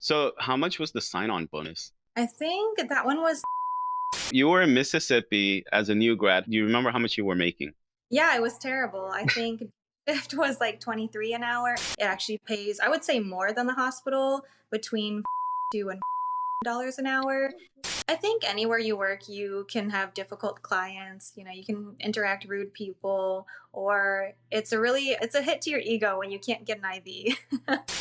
So, how much was the sign-on bonus? I think that one was, You were in Mississippi as a new grad. Do you remember how much you were making? yeah, it was terrible. I think shift was like 23 an hour. It actually pays, I would say more than the hospital, between 2 and dollars an hour. I think anywhere you work, you can have difficult clients, you can interact rude people, or it's a hit to your ego when you can't get an IV.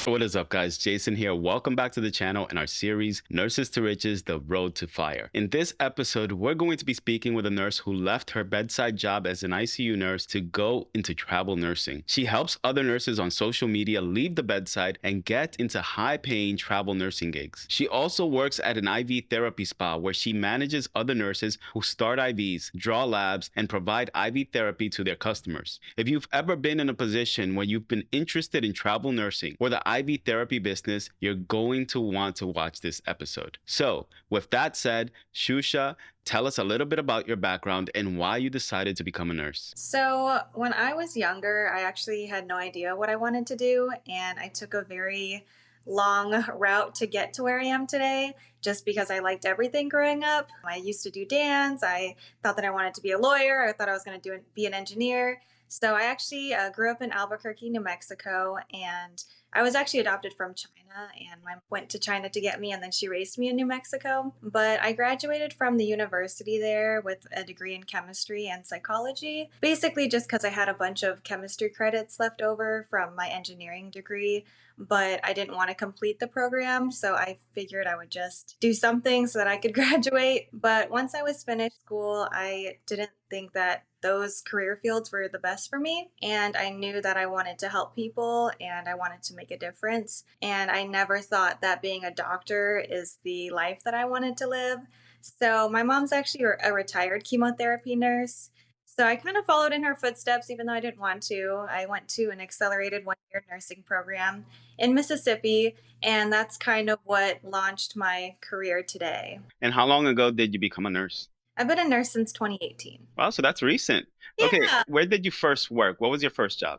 What is up, guys? Jason here. Welcome back to the channel and our series, Nurses to Riches, The Road to Fire. In this episode, we're going to be speaking with a nurse who left her bedside job as an ICU nurse to go into travel nursing. She helps other nurses on social media leave the bedside and get into high-paying travel nursing gigs. She also works at an IV therapy spa where she manages other nurses who start IVs, draw labs, and provide IV therapy to their customers. If you've ever been in a position where you've been interested in travel nursing or the IV therapy business, you're going to want to watch this episode. So, with that said, Shusha, tell us a little bit about your background and why you decided to become a nurse. So, when I was younger, I actually had no idea what I wanted to do, and I took a very long route to get to where I am today just because I liked everything growing up. I used to do dance. I thought that I wanted to be a lawyer. I thought I was going to be an engineer. So, I actually grew up in Albuquerque, New Mexico, and I was actually adopted from China, and my mom went to China to get me, and then she raised me in New Mexico. But I graduated from the university there with a degree in chemistry and psychology, basically just because I had a bunch of chemistry credits left over from my engineering degree, but I didn't want to complete the program, so I figured I would just do something so that I could graduate. But once I was finished school, I didn't think that those career fields were the best for me. And I knew that I wanted to help people and I wanted to make a difference. And I never thought that being a doctor is the life that I wanted to live. So my mom's actually a retired chemotherapy nurse. So I kind of followed in her footsteps, even though I didn't want to. I went to an accelerated 1 year nursing program in Mississippi, and that's kind of what launched my career today. And how long ago did you become a nurse? I've been a nurse since 2018. Wow, so that's recent. Okay, Yeah. where did you first work? What was your first job?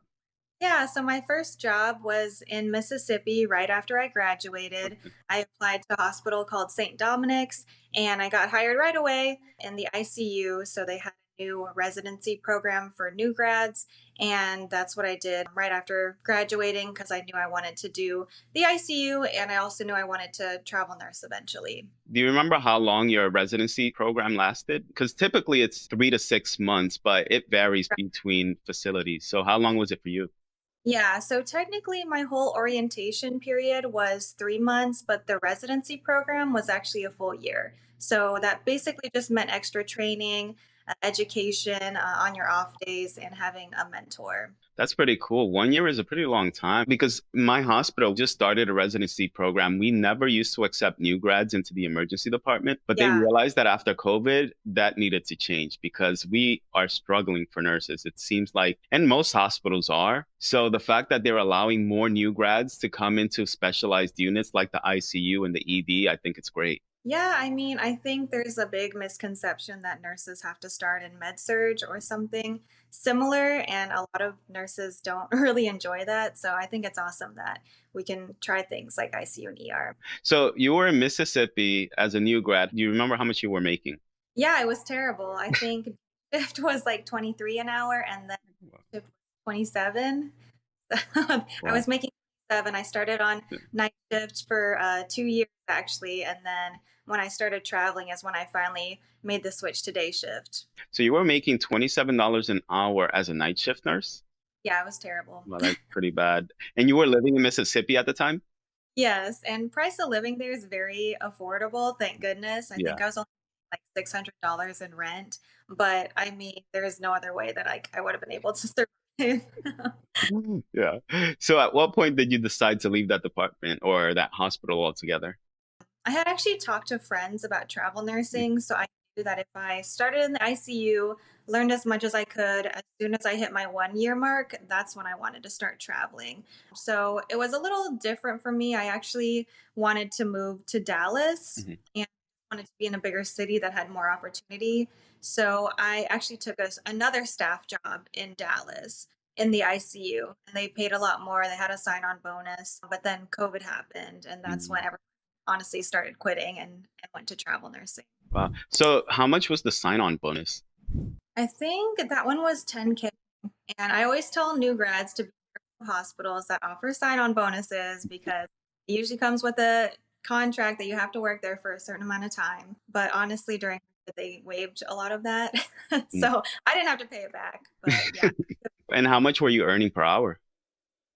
Yeah, so my first job was in Mississippi right after I graduated. I applied to a hospital called St. Dominic's and I got hired right away in the ICU. So they had a new residency program for new grads. And that's what I did right after graduating because I knew I wanted to do the ICU and I also knew I wanted to travel nurse eventually. Do you remember how long your residency program lasted? Because typically it's 3 to 6 months, but it varies between facilities. So, how long was it for you? Yeah, so technically my whole orientation period was 3 months, but the residency program was actually a full year. So that basically just meant extra training, education on your off days, and having a mentor. That's pretty cool. 1 year is a pretty long time because my hospital just started a residency program. We never used to accept new grads into the emergency department, but they Yeah. realized that after COVID, that needed to change because we are struggling for nurses. It seems like, and most hospitals are. So the fact that they're allowing more new grads to come into specialized units like the ICU and the ED, I think it's great. Yeah, I mean, I think there's a big misconception that nurses have to start in med surge or something similar, and a lot of nurses don't really enjoy that. So I think it's awesome that we can try things like ICU and ER. So you were in Mississippi as a new grad. Do you remember how much you were making? Yeah, it was terrible. I think shift was like 23 an hour and then shift was 27. I Wow. was making 7. I started on night shift for 2 years actually, and then when I started traveling is when I finally made the switch to day shift. So you were making $27 an hour as a night shift nurse? Yeah, it was terrible. Well, that's pretty bad. And you were living in Mississippi at the time? Yes, and price of living there is very affordable, thank goodness. I Yeah. think I was only like $600 in rent, but I mean, there's no other way that I would have been able to survive. Mhm. Yeah. So at what point did you decide to leave that department or that hospital altogether? I had actually talked to friends about travel nursing, so I knew that if I started in the ICU, learned as much as I could, as soon as I hit my 1 year mark, that's when I wanted to start traveling. So it was a little different for me. I actually wanted to move to Dallas Mhm. and wanted to be in a bigger city that had more opportunity. So I actually took another staff job in Dallas in the ICU, and they paid a lot more. They had a sign on bonus, but then COVID happened, and that's when Mm. everyone honestly started quitting and went to travel nursing. Wow. So how much was the sign-on bonus? I think that one was 10K. And I always tell new grads to be careful of hospitals that offer sign-on bonuses because it usually comes with a contract that you have to work there for a certain amount of time. But honestly, during COVID, they waived a lot of that. Mm. So I didn't have to pay it back. But yeah, And how much were you earning per hour?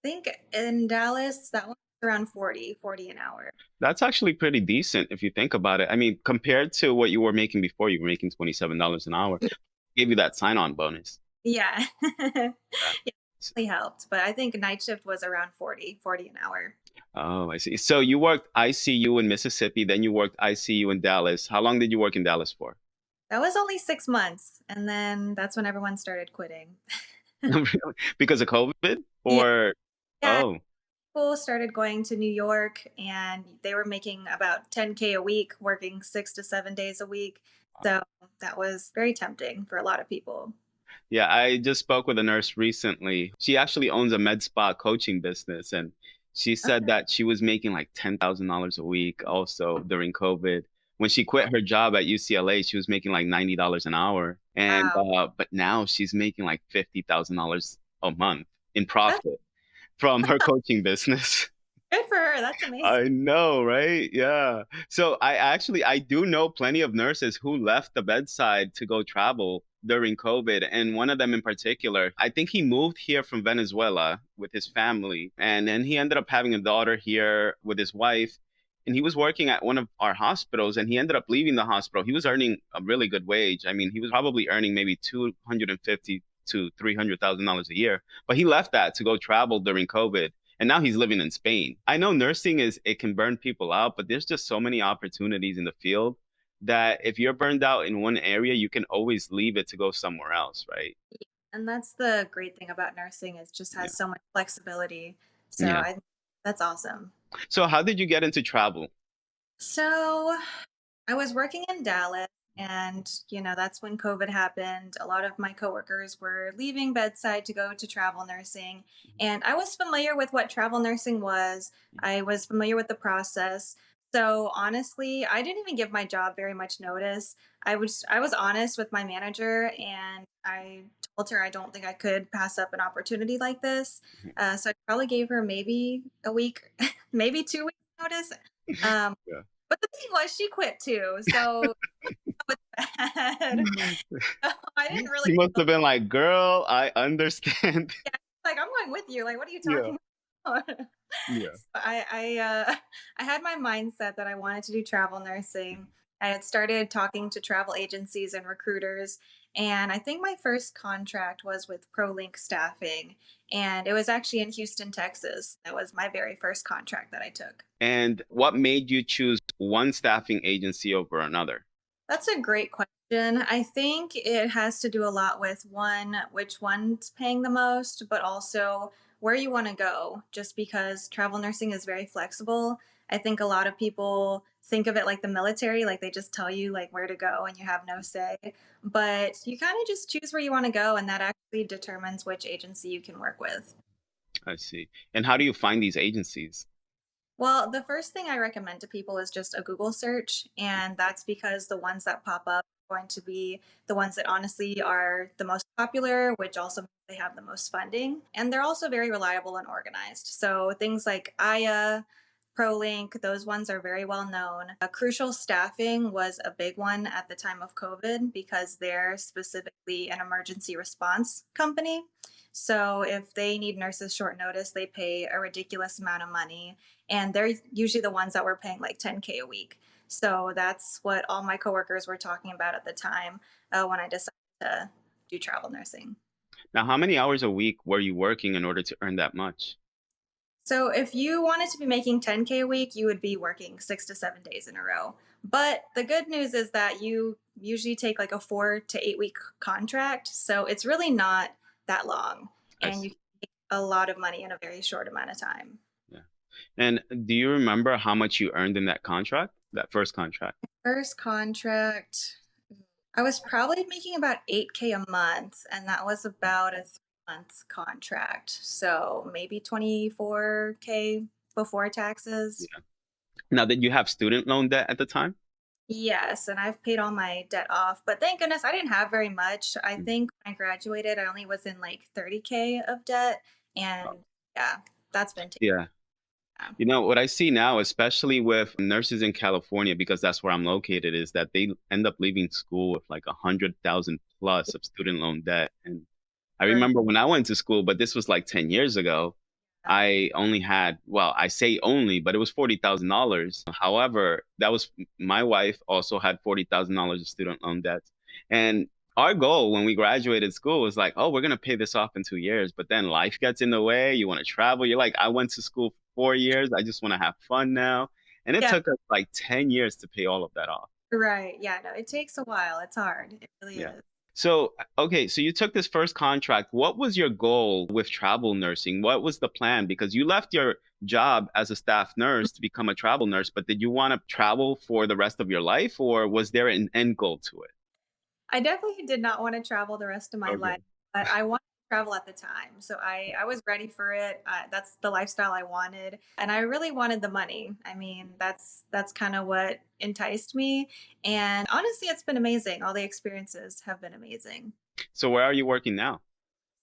I think in Dallas, that was around 40 an hour. That's actually pretty decent if you think about it. I mean, compared to what you were making before, you were making $27 an hour. Give you that sign-on bonus. Yeah. Yeah. Yeah, it really helped. But I think night shift was around 40 an hour. Oh, I see. So you worked ICU in Mississippi, then you worked ICU in Dallas. How long did you work in Dallas for? That was only 6 months. And then that's when everyone started quitting. Really? Because of COVID? Yeah. Or Yeah. oh, People started going to New York and they were making about 10K a week, working 6 to 7 days a week. So that was very tempting for a lot of people. yeah, I just spoke with a nurse recently. She actually owns a med spa coaching business, and she said Okay. that she was making like $10,000 a week also during COVID. When she quit her job at UCLA, she was making like $90 an hour, and Wow. but now she's making like $50,000 a month in That's profit from her coaching business. good for her. That's amazing. I know, right? Yeah. So I do know plenty of nurses who left the bedside to go travel during COVID. And one of them in particular, I think he moved here from Venezuela with his family. And then he ended up having a daughter here with his wife. And he was working at one of our hospitals and he ended up leaving the hospital. He was earning a really good wage. I mean, he was probably earning maybe 250 to $300,000 a year. But he left that to go travel during COVID, and now he's living in Spain. I know nursing is it can burn people out, but there's just so many opportunities in the field that if you're burned out in one area, you can always leave it to go somewhere else, right? And that's the great thing about nursing is just Yeah. has so much flexibility. So Yeah. I that's awesome. So how did you get into travel? So I was working in Dallas and that's when COVID happened. A lot of my coworkers were leaving bedside to go to travel nursing and I was familiar with what travel nursing was. I was familiar with the process. So honestly, I didn't even give my job very much notice. I was honest with my manager and I told her I don't think I could pass up an opportunity like this. So I probably gave her maybe a week, maybe 2 weeks notice. Um, Yeah. but the thing was, she quit too. So with that, I didn't really She must feel have been like, girl, I understand. like I'm going with you. Like, what are you Yeah. talking about? Yeah. So I had my mindset that I wanted to do travel nursing. I had started talking to travel agencies and recruiters, and I think my first contract was with ProLink Staffing, and it was actually in Houston, Texas. That was my very first contract that I took. And what made you choose one staffing agency over another? That's a great question. I think it has to do a lot with one, which one's paying the most, but also where you want to go, just because travel nursing is very flexible. I think a lot of people think of it like the military, like they just tell you like where to go and you have no say. But you kind of just choose where you want to go, and that actually determines which agency you can work with. I see. And how do you find these agencies? Well, the first thing I recommend to people is just a Google search, and that's because the ones that pop up are going to be the ones that honestly are the most popular, which also means they have the most funding, and they're also very reliable and organized. So things like Aya, ProLink, those ones are very well known. Crucial Staffing was a big one at the time of COVID because they're specifically an emergency response company. So if they need nurses short notice, they pay a ridiculous amount of money, and they're usually the ones that were paying like 10K a week. So that's what all my coworkers were talking about at the time when I decided to do travel nursing. Now, how many hours a week were you working in order to earn that much? So if you wanted to be making 10K a week, you would be working 6 to 7 days in a row. But the good news is that you usually take like a 4 to 8 week contract. So it's really not that long. I And you see. can make a lot of money in a very short amount of time. Yeah. And do you remember how much you earned in that contract, that first contract? First contract, I was probably making about 8K a month, and that was about a 3 month contract. So maybe 24K before taxes. Now, did you have student loan debt at the time? Yes, and I've paid all my debt off, but thank goodness I didn't have very much. I think when I graduated, I only was in like 30K of debt, and yeah, that's been taken Yeah. out. What I see now, especially with nurses in California, because that's where I'm located, is that they end up leaving school with like 100,000 plus of student loan debt. And I For- remember when I went to school, but this was like 10 years ago, I only had, well, I say only, but it was $40,000. However, that was my wife also had $40,000 of student loan debts. And our goal when we graduated school was like, oh, we're going to pay this off in 2 years. But then life gets in the way. You want to travel. You're like, I went to school for 4 years. I just want to have fun now. And it Yeah, took us like 10 years to pay all of that off. right. Yeah, no, it takes a while. It's hard. It really Yeah. is. So, okay, so you took this first contract. What was your goal with travel nursing? What was the plan? Because you left your job as a staff nurse to become a travel nurse, but did you want to travel for the rest of your life, or was there an end goal to it? I definitely did not want to travel the rest of my life, Okay. but I wanted to travel at the time. So I was ready for it. That's the lifestyle I wanted. And I really wanted the money. I mean, that's kind of what enticed me. And honestly, it's been amazing. All the experiences have been amazing. So where are you working now?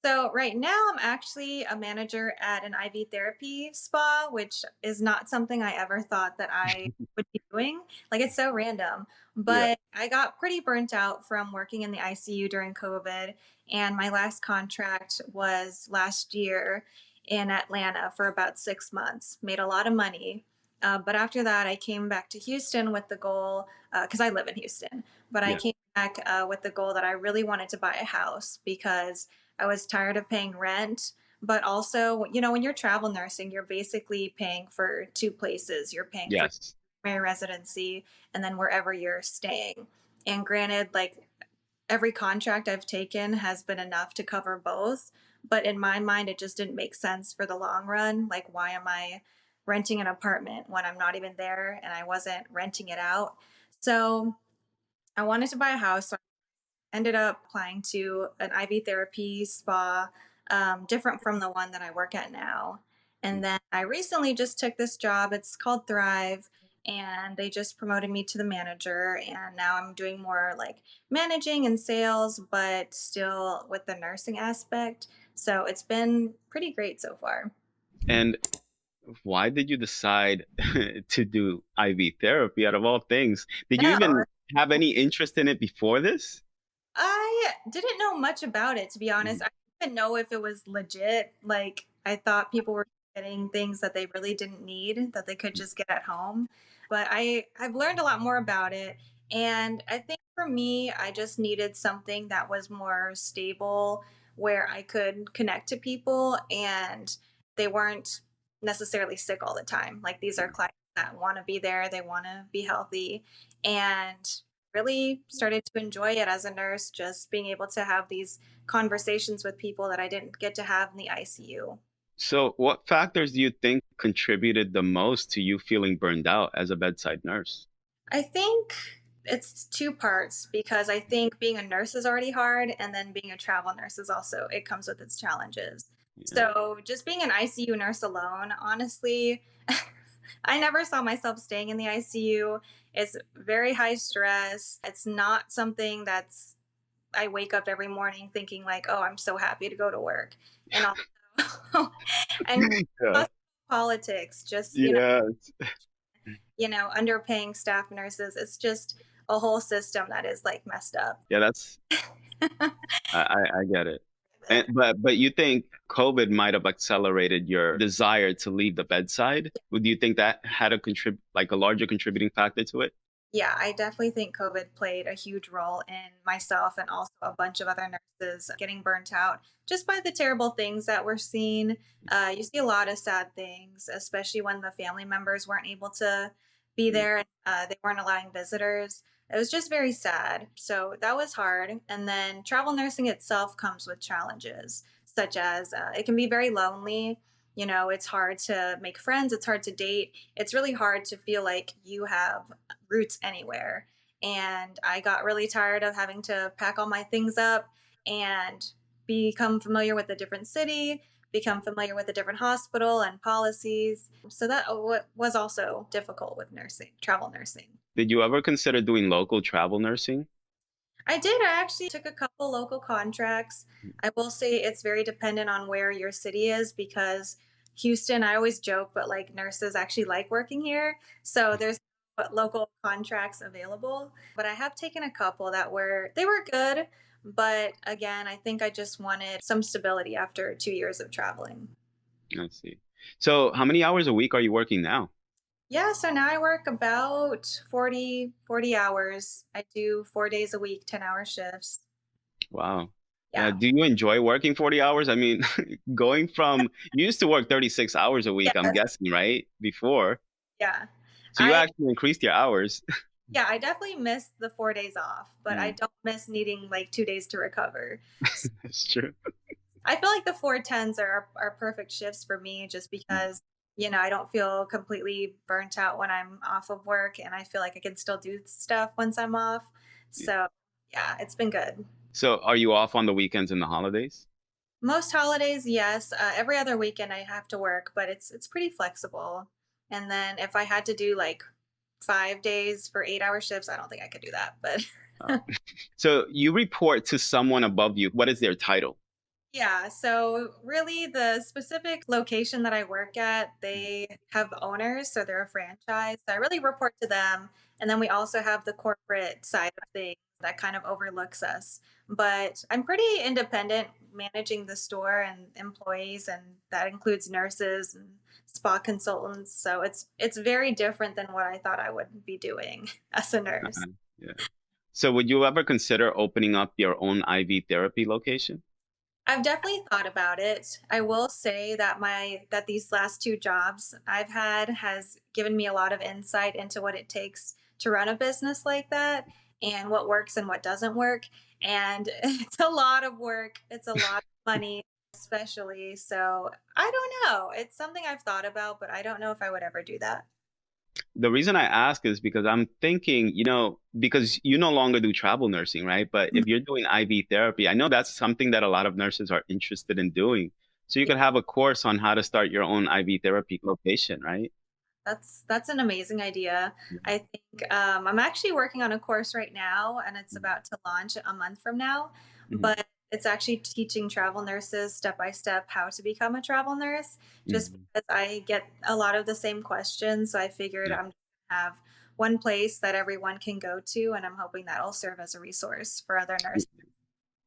So right now I'm actually a manager at an IV therapy spa, which is not something I ever thought that I would be doing. Like it's so random, Yeah. but I got pretty burnt out from working in the ICU during COVID, and my last contract was last year in Atlanta for about 6 months. Made a lot of money. But after that, I came back to Houston with the goal, because I live in Houston, but I Yeah. came back with the goal that I really wanted to buy a house because I was tired of paying rent. But also, when you're travel nursing, you're basically paying for two places. You're paying for Yes. primary residency and then wherever you're staying. And granted, like every contract I've taken has been enough to cover both. But in my mind, it just didn't make sense for the long run. Like, why am I renting an apartment when I'm not even there and I wasn't renting it out? So I wanted to buy a house. So ended up applying to an IV therapy spa, different from the one that I work at now. And then I recently just took this job. It's called Thrive, and they just promoted me to the manager. And now I'm doing more like managing and sales, but still with the nursing aspect. So it's been pretty great so far. And why did you decide to do IV therapy out of all things? Did you No, even have any interest in it before this? I didn't know much about it, to be honest. Mhm. I didn't even know if it was legit. Like, I thought people were getting things that they really didn't need, that they could just get at home. But I've learned a lot more about it. And I think for me, I just needed something that was more stable, where I could connect to people and they weren't necessarily sick all the time. Like, these are clients that want to be there, they want to be healthy. And really started to enjoy it as a nurse, just being able to have these conversations with people that I didn't get to have in the ICU. So, what factors do you think contributed the most to you feeling burned out as a bedside nurse? I think it's two parts because I think being a nurse is already hard, and then being a travel nurse is also, it comes with its challenges. Yeah. So, just being an ICU nurse alone, honestly, I never saw myself staying in the ICU. It's very high stress. It's not something that's I wake up every morning thinking like, "Oh, I'm so happy to go to work." And also and Yeah. also politics, just, Yeah. underpaying staff nurses. It's just a whole system that is like messed up. Yeah, I get it. And but you think COVID might have accelerated your desire to leave the bedside? Would you think that had a like a larger contributing factor to it? Yeah, I definitely think COVID played a huge role in myself and also a bunch of other nurses getting burnt out just by the terrible things that we're seeing. You see a lot of sad things, especially when the family members weren't able to be Yeah. there and they weren't allowing visitors. It was just very sad. So that was hard. And then travel nursing itself comes with challenges, such as it can be very lonely. It's hard to make friends, it's hard to date. It's really hard to feel like you have roots anywhere. And I got really tired of having to pack all my things up and become familiar with a different city, become familiar with a different hospital and policies. So that was also difficult with nursing, travel nursing. Did you ever consider doing local travel nursing? I did. I actually took a couple local contracts. I will say it's very dependent on where your city is because Houston, I always joke, but like nurses actually like working here. So there's local contracts available. But I have taken a couple that they were good. But again, I think I just wanted some stability after 2 years of traveling. I see. So how many hours a week are you working now? Yeah, so now I work about 40 hours. I do 4 days a week, 10-hour shifts. Wow. Yeah. Do you enjoy working 40 hours? I mean, going from you used to work 36 hours a week, I'm Yes. guessing, right? Before. Yeah. So you I actually increased your hours. Yeah, I definitely miss the 4 days off, but I Mm, don't miss needing like 2 days to recover. that's true. I feel like the 4 10s are perfect shifts for me just Mm, because, I don't feel completely burnt out when I'm off of work and I feel like I can still do stuff once I'm off. yeah. So, yeah, it's been good. So are you off on the weekends and the holidays? Most holidays, yes. Every other weekend I have to work, but it's pretty flexible. And then if I had to do like 5 days for 8-hour shifts, I don't think I could do that. But Uh, so you report to someone above you. What is their title? yeah, so really the specific location that I work at, they have owners, so they're a franchise. So I really report to them. And then we also have the corporate side of things that kind of overlooks us. But I'm pretty independent managing the store and employees, and that includes nurses and spa consultants. So it's very different than what I thought I would be doing as a nurse. Yeah. So would you ever consider opening up your own IV therapy location? I've definitely thought about it. I will say that these last two jobs I've had has given me a lot of insight into what it takes to run a business like that and what works and what doesn't work. And it's a lot of work. It's a lot of money, especially. So I don't know. It's something I've thought about, but I don't know if I would ever do that. The reason I ask is because I'm thinking, because you no longer do travel nursing, right? But if you're doing IV therapy, I know that's something that a lot of nurses are interested in doing. So you Yeah, could have a course on how to start your own IV therapy location, right? that's an amazing idea. I think I'm actually working on a course right now, and it's about to launch a month from now. Mm-hmm. But it's actually teaching travel nurses step by step how to become a travel nurse. Just Hmm. because I get a lot of the same questions, so I figured Yeah. I'm gonna have one place that everyone can go to, and I'm hoping that'll serve as a resource for other nurses.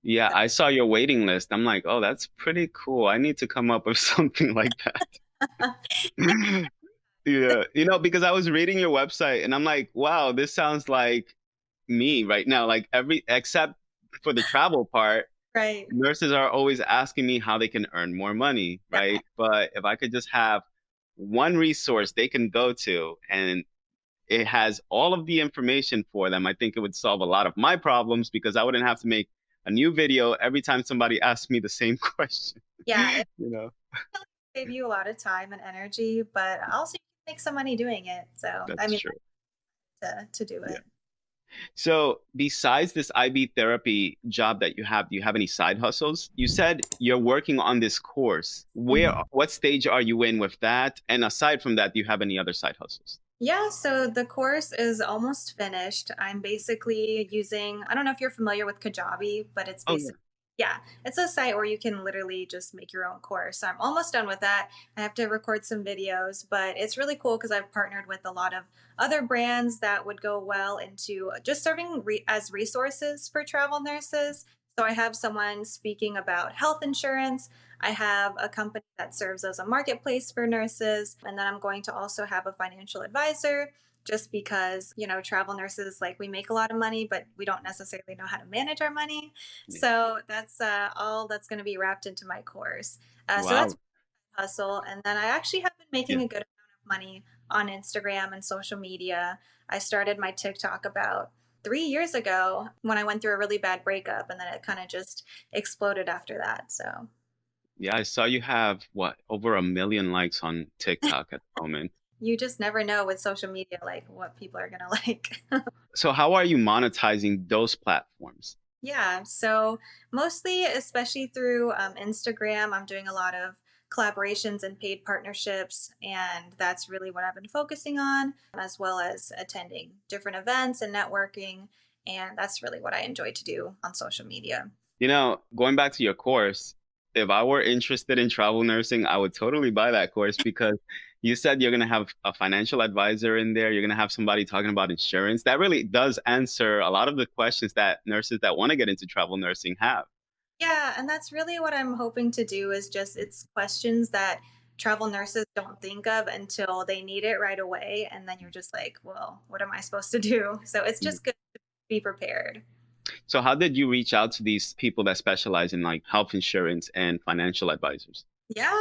Yeah, I saw your waiting list. I'm like, oh, that's pretty cool. I need to come up with something like that. Yeah, because I was reading your website and I'm like, wow, this sounds like me right now. Like except for the travel part, Right. nurses are always asking me how they can earn more money, Yeah. right? But if I could just have one resource they can go to and it has all of the information for them, I think it would solve a lot of my problems because I wouldn't have to make a new video every time somebody asks me the same question. Yeah, it You know, save you a lot of time and energy, but also you can make some money doing it. So I that's mean, true. to do Yeah. it. So, besides this IB therapy job that you have, do you have any side hustles? You said you're working on this course. What stage are you in with that? And aside from that, do you have any other side hustles? Yeah, so the course is almost finished. I'm basically using, I don't know if you're familiar with Kajabi, but it's Oh, yeah. basically, yeah, it's a site where you can literally just make your own course. So I'm almost done with that. I have to record some videos, but it's really cool because I've partnered with a lot of other brands that would go well into just serving as resources for travel nurses. So I have someone speaking about health insurance. I have a company that serves as a marketplace for nurses. And then I'm going to also have a financial advisor just because, travel nurses, like we make a lot of money, but we don't necessarily know how to manage our money. Yeah. So that's all that's going to be wrapped into my course. So that's Wow. hustle. And then I actually have been Yeah. making a good amount of money on Instagram and social media. I started my TikTok about 3 years ago when I went through a really bad breakup, and then it kind of just exploded after that. So Yeah, I saw you have what, over 1 million likes on TikTok at the moment. you just never know with social media, like what people are going to like. So, how are you monetizing those platforms? Yeah, so mostly, especially through Instagram, I'm doing a lot of collaborations and paid partnerships. And that's really what I've been focusing on, as well as attending different events and networking. And that's really what I enjoy to do on social media. Going back to your course, if I were interested in travel nursing, I would totally buy that course because you said you're going to have a financial advisor in there. You're going to have somebody talking about insurance. That really does answer a lot of the questions that nurses that want to get into travel nursing have. Yeah, and that's really what I'm hoping to do is just it's questions that travel nurses don't think of until they need it right away. And then you're just like, well, what am I supposed to do? So it's just good to be prepared. So how did you reach out to these people that specialize in like health insurance and financial advisors? Yeah,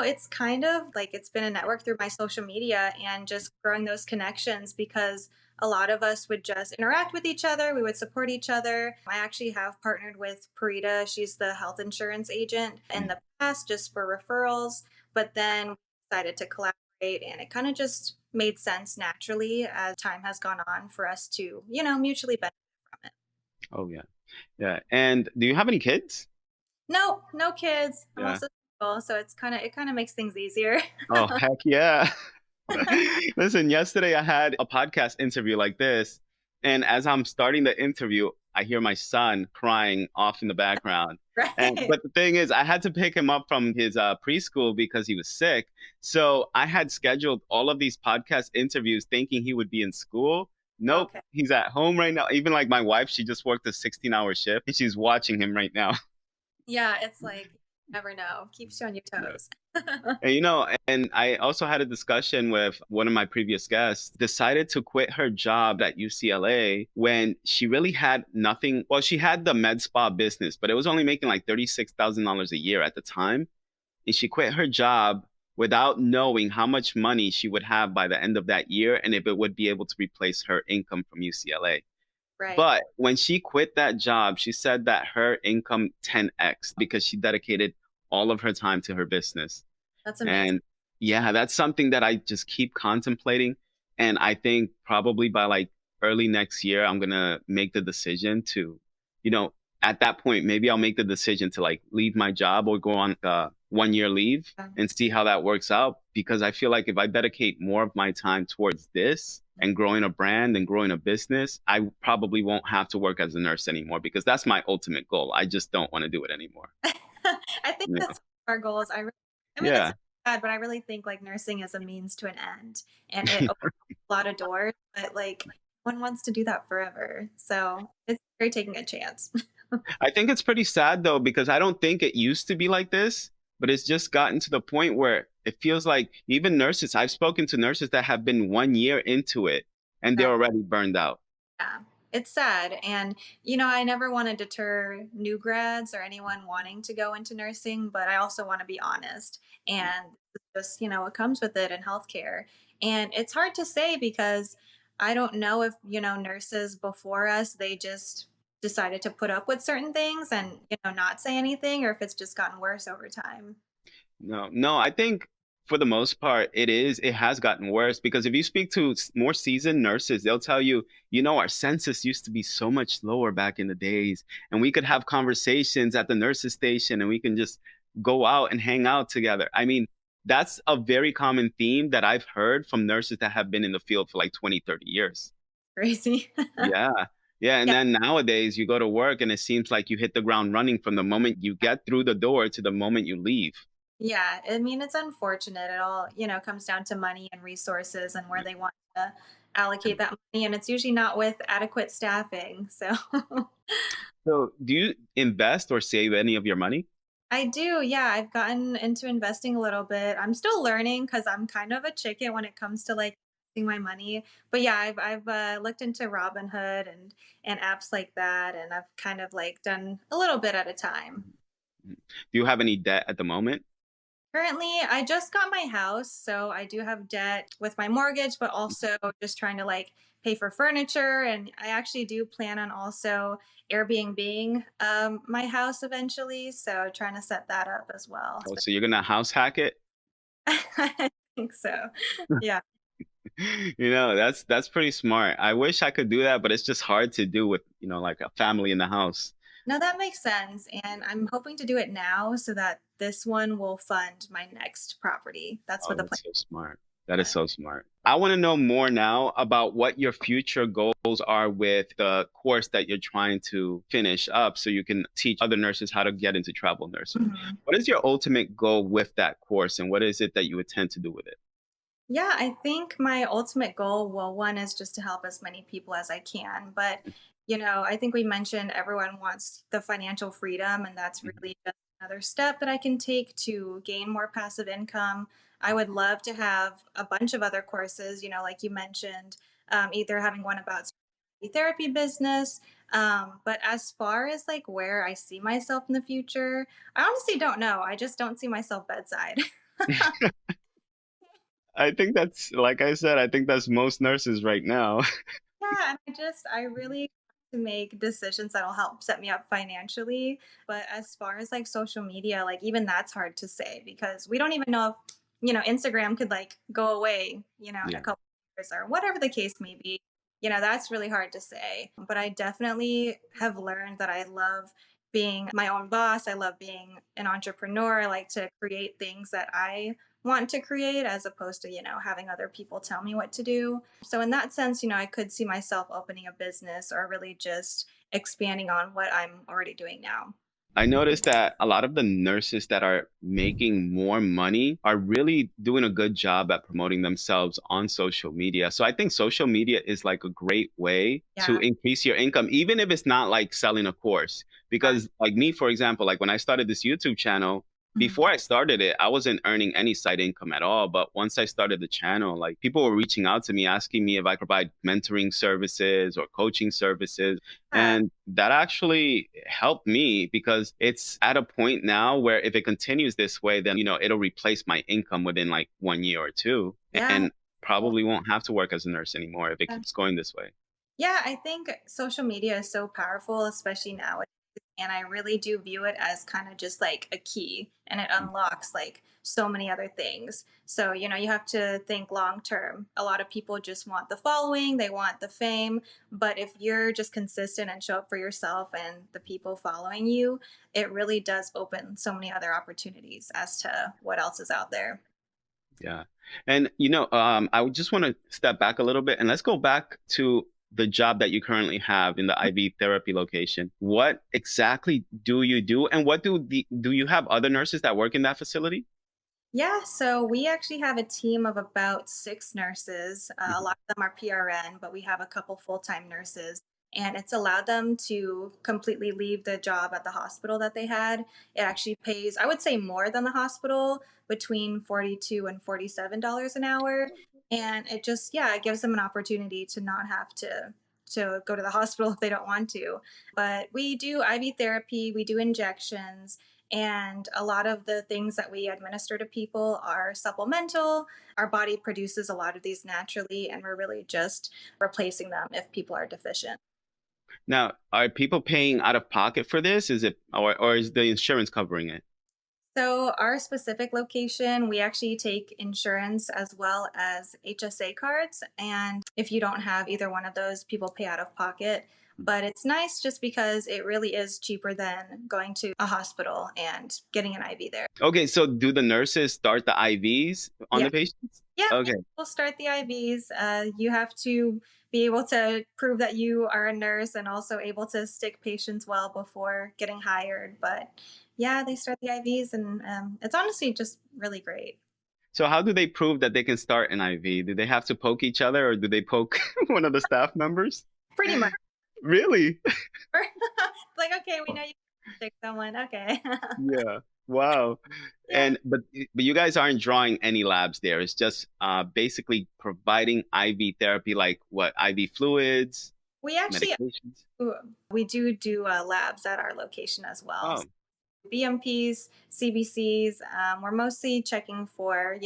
it's kind of like it's been a network through my social media and just growing those connections because a lot of us would just interact with each other. We would support each other. I actually have partnered with Parita. She's the health insurance agent in the past just for referrals, but then we decided to collaborate and it kind of just made sense naturally as time has gone on for us to, mutually benefit from it. Oh yeah. Yeah. And do you have any kids? No, no kids. I'm Yeah. also single, so it kind of makes things easier. Oh, heck yeah. Listen, yesterday I had a podcast interview like this, and as I'm starting the interview, I hear my son crying off in the background. And Right. but the thing is, I had to pick him up from his preschool because he was sick. So I had scheduled all of these podcast interviews thinking he would be in school. Nope, Okay. he's at home right now. Even like my wife, she just worked a 16-hour shift and she's watching him right now. Yeah, it's like you never know. Keeps you on your toes. And I also had a discussion with one of my previous guests, decided to quit her job at UCLA when she really had nothing. Well, she had the med spa business, but it was only making like $36,000 a year at the time. And she quit her job without knowing how much money she would have by the end of that year and if it would be able to replace her income from UCLA. Right. But when she quit that job, she said that her income 10x because she dedicated all of her time to her business. That's amazing. And yeah, that's something that I just keep contemplating. And I think probably by like early next year, I'm gonna make the decision to, you know, at that point, maybe I'll make the decision to like leave my job or go on 1 year leave Yeah. and see how that works out. Because I feel like if I dedicate more of my time towards this and growing a brand and growing a business, I probably won't have to work as a nurse anymore because that's my ultimate goal. I just don't want to do it anymore. I think Yeah. that's our goals. I mean, it's Yeah. bad, but I really think like nursing is a means to an end, and it opens a lot of doors. But like, one wants to do that forever, so it's very taking a chance. I think it's pretty sad though, because I don't think it used to be like this, but it's just gotten to the point where it feels like even nurses, I've spoken to nurses that have been 1 year into it and they're Right. already burned out. Yeah, it's sad. And, I never want to deter new grads or anyone wanting to go into nursing, but I also want to be honest. And it's just, what comes with it in healthcare. And it's hard to say because I don't know if, nurses before us, they just decided to put up with certain things and, not say anything, or if it's just gotten worse over time. No, no, I think for the most part, it has gotten worse because if you speak to more seasoned nurses, they'll tell you, our census used to be so much lower back in the days, and we could have conversations at the nurses station and we can just go out and hang out together. I mean, that's a very common theme that I've heard from nurses that have been in the field for like 20, 30 years. Crazy. Yeah. Yeah. And Yeah. then nowadays you go to work and it seems like you hit the ground running from the moment you get through the door to the moment you leave. Yeah, I mean, it's unfortunate. It all, comes down to money and resources and where they want to allocate that money. And it's usually not with adequate staffing. So So, do you invest or save any of your money? I do. Yeah, I've gotten into investing a little bit. I'm still learning because I'm kind of a chicken when it comes to like investing my money. But yeah, I've looked into Robinhood and apps like that, and I've kind of like done a little bit at a time. Do you have any debt at the moment? Currently, I just got my house, so I do have debt with my mortgage, but also just trying to like pay for furniture. And I actually do plan on also Airbnb my house eventually, so trying to set that up as well. Oh, so you're gonna house hack it? I think so. Yeah. That's pretty smart. I wish I could do that, but it's just hard to do with, like a family in the house. No, that makes sense. And I'm hoping to do it now so that this one will fund my next property. That's Oh, what the plan that's so smart. That is is. so smart. I want to know more now about what your future goals are with the course that you're trying to finish up so you can teach other nurses how to get into travel nursing. Mhm. What is your ultimate goal with that course and what is it that you intend to do with it? Yeah, I think my ultimate goal, well, one is just to help as many people as I can. But, I think we mentioned everyone wants the financial freedom, and that's Mhm. really just another step that I can take to gain more passive income. I would love to have a bunch of other courses, like you mentioned, either having one about therapy business. But as far as like where I see myself in the future, I honestly don't know. I just don't see myself bedside. I think that's, like I said, I think that's most nurses right now. Yeah, and I really want to make decisions that'll help set me up financially. But as far as like social media, like even that's hard to say because we don't even know if, Instagram could like go away, in a Yeah. couple of years or whatever the case may be. That's really hard to say. But I definitely have learned that I love being my own boss. I love being an entrepreneur. I like to create things that I want to create as opposed to, having other people tell me what to do. So in that sense, I could see myself opening a business or really just expanding on what I'm already doing now. I noticed that a lot of the nurses that are making more money are really doing a good job at promoting themselves on social media. So I think social media is like a great way to Yeah. increase your income, even if it's not like selling a course. Right. Because, like me, for example, like when I started this YouTube channel, Mhm. before I started it, I wasn't earning any side income at all. But once I started the channel, like people were reaching out to me asking me if I provide mentoring services or coaching services. Yeah. And that actually helped me because it's at a point now where if it continues this way, then, it'll replace my income within like 1 year or two Yeah. and probably won't have to work as a nurse anymore if it keeps going this way. Yeah, I think social media is so powerful, especially nowadays. And I really do view it as kind of just like a key and it unlocks like so many other things. So, you have to think long term. A lot of people just want the following, they want the fame. But if you're just consistent and show up for yourself and the people following you, it really does open so many other opportunities as to what else is out there. Yeah. And, I would just want to step back a little bit and let's go back to the job that you currently have in the IV therapy location. What exactly do you do? And do you have other nurses that work in that facility? Yeah, so we actually have a team of about 6 nurses. A Mhm. lot of them are PRN, but we have a couple full time nurses. And it's allowed them to completely leave the job at the hospital that they had. It actually pays, I would say, more than the hospital, between $42 and $47 an hour. And it just, yeah, it gives them an opportunity to not have to go to the hospital if they don't want to. But we do IV therapy, we do injections, and a lot of the things that we administer to people are supplemental. Our body produces a lot of these naturally, and we're really just replacing them if people are deficient. Now, are people paying out of pocket for this? Is it or is the insurance covering it? So, our specific location, we actually take insurance as well as HSA cards. And if you don't have either one of those, people pay out of pocket. But it's nice just because it really is cheaper than going to a hospital and getting an IV there. Okay, so do the nurses start the IVs on Yeah. the patients? Yeah, Okay. we'll start the IVs. You have to be able to prove that you are a nurse and also able to stick patients well before getting hired. But yeah, they start the IVs, and it's honestly just really great. So how do they prove that they can start an IV? Do they have to poke each other or do they poke one of the staff members? Pretty much. Really? Like, okay, we know you can stick someone. Okay. Yeah. Wow. Yeah. And but you guys aren't drawing any labs there. It's just basically providing IV therapy like what IV fluids, We actually medications. we do labs at our location as well. Oh, BMPs, CBCs. We're mostly checking for,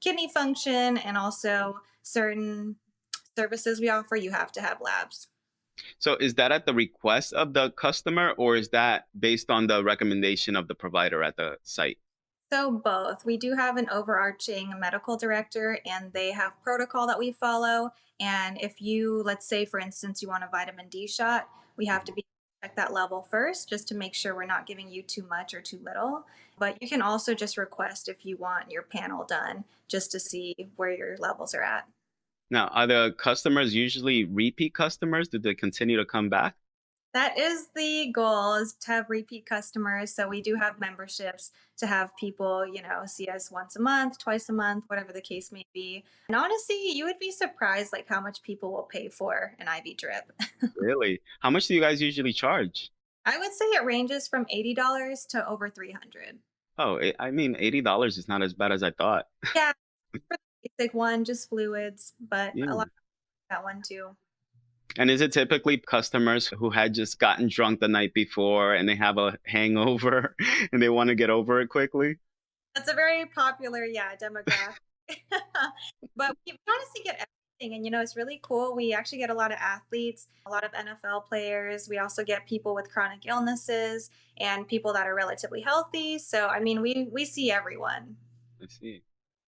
kidney function and also certain services we offer. You have to have labs. so is that at the request of the customer or is that based on the recommendation of the provider at the site? So both. We do have an overarching medical director, and they have protocol that we follow. And if you, let's say, for instance, you want a vitamin D shot, we have to be check that level first just to make sure we're not giving you too much or too little. But you can also just request if you want your panel done just to see where your levels are at. Now, are the customers usually repeat customers? Do they continue to come back? That is the goal, is to have repeat customers. So we do have memberships to have people, see us once a month, twice a month, whatever the case may be. And honestly, you would be surprised like how much people will pay for an IV drip. Really? How much do you guys usually charge? I would say it ranges from $80 to over 300. Oh, I mean, $80 is not as bad as I thought. Yeah, for the basic one, just fluids, but a Yeah. lot of that one too. And is it typically customers who had just gotten drunk the night before and they have a hangover and they want to get over it quickly? That's a very popular, yeah, demographic. But we honestly get everything. And, it's really cool. We actually get a lot of athletes, a lot of NFL players. We also get people with chronic illnesses and people that are relatively healthy. So, I mean, we see everyone. I see.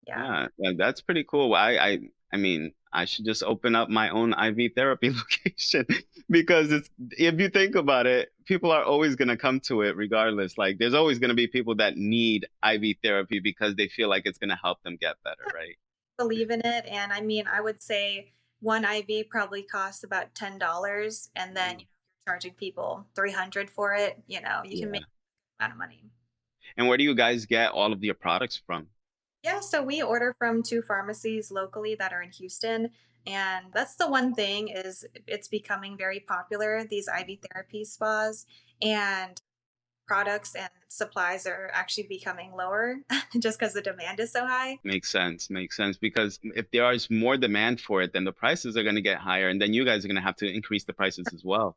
Yeah. Yeah, that's pretty cool. I mean, I should just open up my own IV therapy location because if you think about it, people are always going to come to it regardless. Like there's always going to be people that need IV therapy because they feel like it's going to help them get better, right? Believe in it. And I mean, I would say one IV probably costs about $10. And then, Mm. you're charging people 300 for it. You can make Yeah. a amount of money. And where do you guys get all of your products from? Yeah, so we order from two pharmacies locally that are in Houston. And that's the one thing is it's becoming very popular, these IV therapy spas, and products and supplies are actually becoming lower just because the demand is so high. Makes sense. Makes sense because if there is more demand for it, then the prices are going to get higher, and then you guys are going to have to increase the prices as well.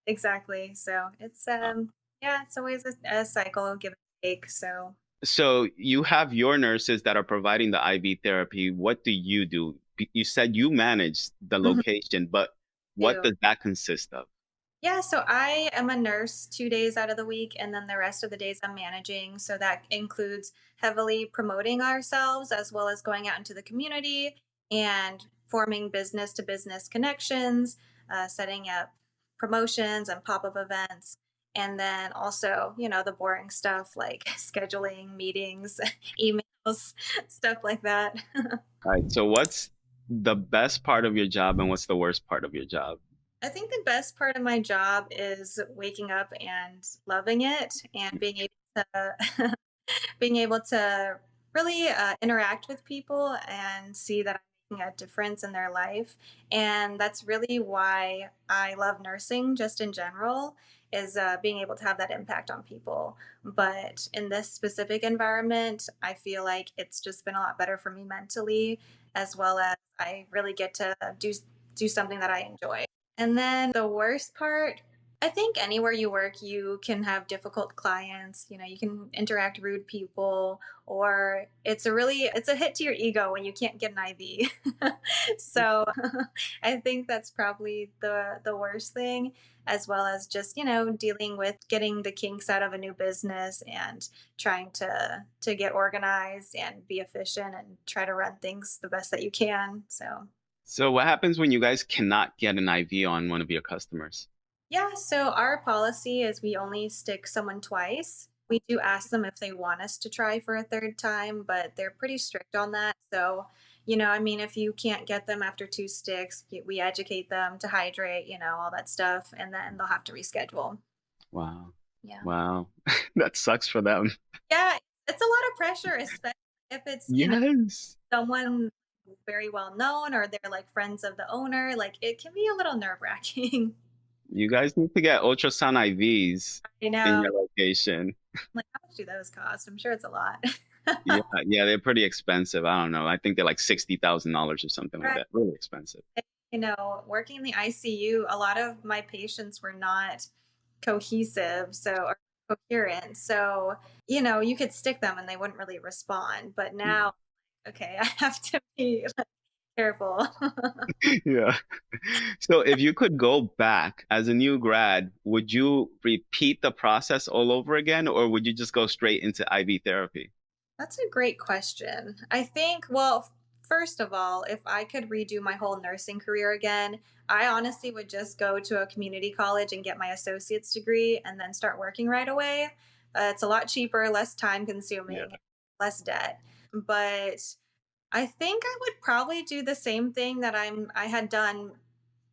Exactly. So it's Uh, yeah, it's always a cycle, give and take. So So you have your nurses that are providing the IV therapy. What do you do? You said you manage the Mhm. location, but what do. does that consist of? Yeah, so I am a nurse 2 days out of the week, and then the rest of the days I'm managing. So that includes heavily promoting ourselves as well as going out into the community and forming business to business connections, setting up promotions and pop up events. And then also, the boring stuff like scheduling meetings, emails, stuff like that. All right. So what's the best part of your job and what's the worst part of your job? I think the best part of my job is waking up and loving it and being able to being able to really interact with people and see that I'm making a difference in their life. And that's really why I love nursing, just in general, is being able to have that impact on people. But in this specific environment, I feel like it's just been a lot better for me mentally, as well as I really get to do something that I enjoy. And then the worst part, I think anywhere you work, you can have difficult clients, you can interact rude people, or it's a hit to your ego when you can't get an IV. So I think that's probably the worst thing, as well as just, dealing with getting the kinks out of a new business and trying to get organized and be efficient and try to run things the best that you can. So So what happens when you guys cannot get an IV on one of your customers? yeah, so our policy is we only stick someone twice. We do ask them if they want us to try for a third time, but they're pretty strict on that. So, I mean, if you can't get them after two sticks, we educate them to hydrate, all that stuff, and then they'll have to reschedule. Wow. Yeah. Wow. That sucks for them. Yeah, it's a lot of pressure, especially if it's, Yes. someone very well known or they're like friends of the owner. Like it can be a little nerve-wracking. You guys need to get ultrasound IVs I in know. your location. Like, how much do those cost? I'm sure it's a lot. Yeah, yeah, they're pretty expensive. I don't know. I think they're like $60,000 or something like Right. that. Really expensive. Working in the ICU, a lot of my patients were not cohesive, or coherent. So, you could stick them and they wouldn't really respond. But Yeah. now, okay, I have to be like, careful. Yeah. So if you could go back as a new grad, would you repeat the process all over again, or would you just go straight into IV therapy? That's a great question. I think, well, First of all, if I could redo my whole nursing career again, I honestly would just go to a community college and get my associate's degree and then start working right away. It's a lot cheaper, less time Yeah. consuming, less debt. But I think I would probably do the same thing that I had done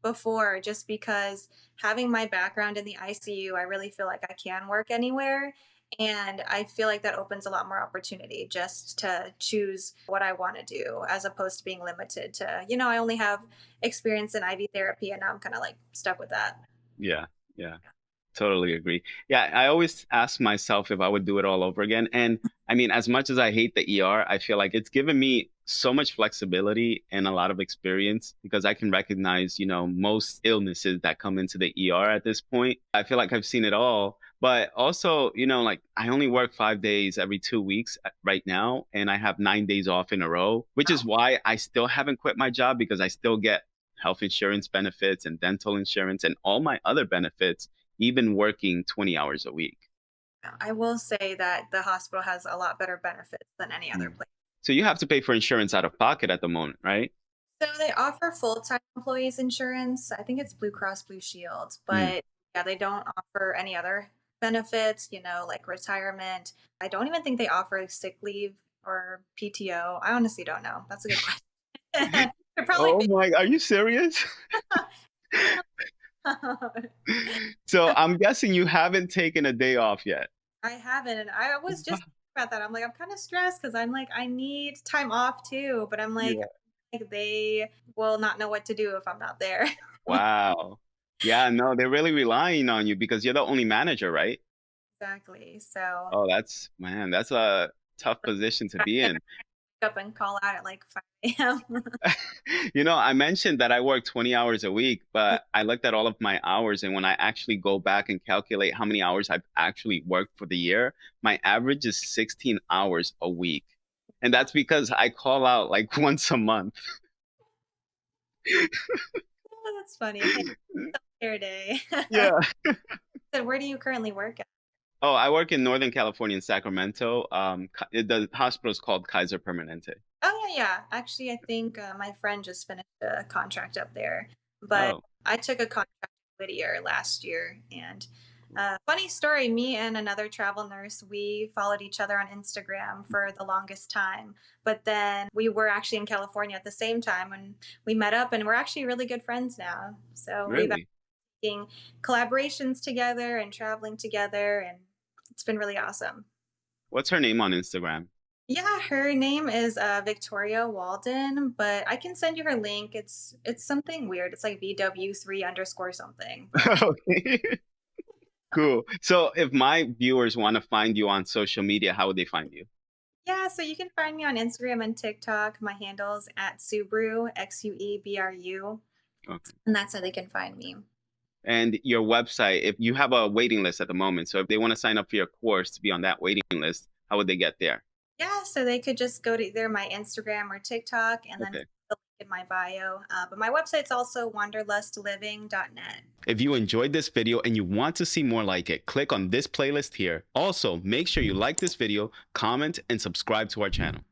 before, just because having my background in the ICU, I really feel like I can work anywhere. And I feel like that opens a lot more opportunity just to choose what I want to do as opposed to being limited to, I only have experience in IV therapy and now I'm kind of like stuck with that. Yeah. Yeah. Totally agree. Yeah, I always ask myself if I would do it all over again. And I mean, as much as I hate the ER, I feel like it's given me so much flexibility and a lot of experience because I can recognize, most illnesses that come into the ER at this point. I feel like I've seen it all. But also, like I only work 5 days every 2 weeks right now, and I have 9 days off in a row, which is why I still haven't quit my job because I still get health insurance benefits and dental insurance and all my other benefits even working 20 hours a week. I will say that the hospital has a lot better benefits than any other Mm. place. So you have to pay for insurance out of pocket at the moment, right? So they offer full-time employees insurance. I think it's Blue Cross Blue Shield, Mm. but yeah, they don't offer any other benefits, like retirement. I don't even think they offer sick leave or PTO. I honestly don't know. That's a good question. Could probably Oh my, are you serious? figure. So I'm guessing you haven't taken a day off yet. I haven't, and I was just thinking about that. I'm like, I'm kind of stressed because I'm like, I need time off too, but I'm like, Yeah. they will not know what to do if I'm not there. Wow. Yeah, no, they're really relying on you because you're the only manager, right? Exactly. So Oh, man, that's a tough position to be in. up and call out at like 5 a.m. I mentioned that I work 20 hours a week, but I looked at all of my hours. And when I actually go back and calculate how many hours I've actually worked for the year, my average is 16 hours a week. And that's because I call out like once a month. Oh, that's funny. Hey, hair day. Yeah. So where do you currently work at? Oh, I work in Northern California in Sacramento. The hospital is called Kaiser Permanente. Oh yeah, yeah. Actually, I think my friend just finished a contract up there, but Oh, I took a contract in Whittier last year. And funny story, me and another travel nurse, we followed each other on Instagram for the longest time. But then we were actually in California at the same time, and we met up, and we're actually really good friends now. So we've been really? making collaborations together and traveling together, and it's been really awesome. What's her name on Instagram? Yeah, her name is Victoria Walden, but I can send you her link. It's something weird. It's like VW3 underscore something. But Okay. Cool. So if my viewers want to find you on social media, how would they find you? yeah, so you can find me on Instagram and TikTok. My handle's at Suebru, XUEBRU, Okay. and that's how they can find me. And your website, if you have a waiting list at the moment, so if they want to sign up for your course to be on that waiting list, how would they get there? Yeah, so they could just go to either my Instagram or TikTok and then Okay. the link in my bio. But my website's also wanderlustliving.net. If you enjoyed this video and you want to see more like it, click on this playlist here. Also, make sure you like this video, comment, and subscribe to our channel.